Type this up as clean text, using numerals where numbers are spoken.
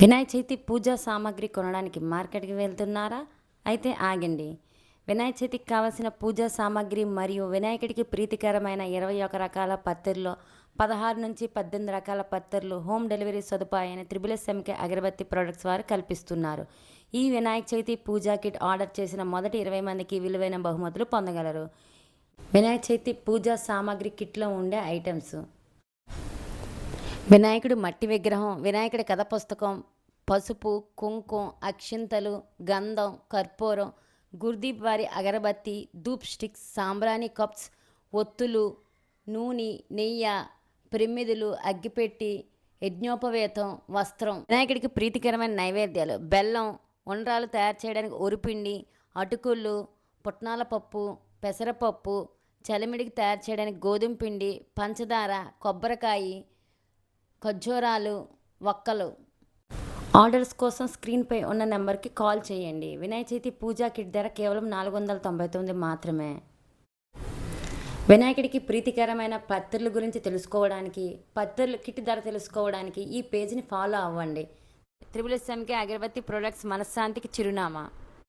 వినాయక చవితి పూజా సామాగ్రి కొనడానికి మార్కెట్కి వెళ్తున్నారా? అయితే ఆగండి. వినాయక చవితికి కావలసిన పూజా సామాగ్రి మరియు వినాయకుడికి ప్రీతికరమైన 21 రకాల పత్తర్లో 16 నుంచి 18 రకాల పత్తర్లు హోమ్ డెలివరీ సదుపాయాన్ని త్రిబుల్ అగరబత్తి ప్రొడక్ట్స్ వారు కల్పిస్తున్నారు. ఈ వినాయక చవితి పూజా కిట్ ఆర్డర్ చేసిన మొదటి 20 మందికి విలువైన బహుమతులు పొందగలరు. వినాయక చవితి పూజా సామాగ్రి కిట్లో ఉండే ఐటమ్స్: వినాయకుడు మట్టి విగ్రహం, వినాయకుడి కథ పుస్తకం, పసుపు, కుంకుమ, అక్షింతలు, గంధం, కర్పూరం, గుర్దీప్ వారి అగరబత్తి, ధూప్ స్టిక్స్, సాంబ్రాణి కప్స్, ఒత్తులు, నూనె, నెయ్యి, ప్రమిదలు, అగ్గిపెట్టి, యజ్ఞోపవేతం, వస్త్రం. వినాయకుడికి ప్రీతికరమైన నైవేద్యాలు: బెల్లం ఉండ్రాలు తయారు చేయడానికి ఒరిపిండి, అటుకులు, పుట్నాల పప్పు, పెసరపప్పు, చలిమిడికి తయారు చేయడానికి గోధుమ పిండి, పంచదార, కొబ్బరికాయ, ఖర్జూరాలు, వక్కలు. ఆర్డర్స్ కోసం స్క్రీన్పై ఉన్న నెంబర్కి కాల్ చేయండి. వినాయక చవితి పూజా కిట్ ధర కేవలం 499 మాత్రమే. వినాయకుడికి ప్రీతికరమైన పత్రుల గురించి తెలుసుకోవడానికి, పత్రుల కిట్ ధర తెలుసుకోవడానికి ఈ పేజీని ఫాలో అవ్వండి. త్రిబుల్ అగరబత్తి ప్రొడక్ట్స్ మనశ్శాంతికి చిరునామా.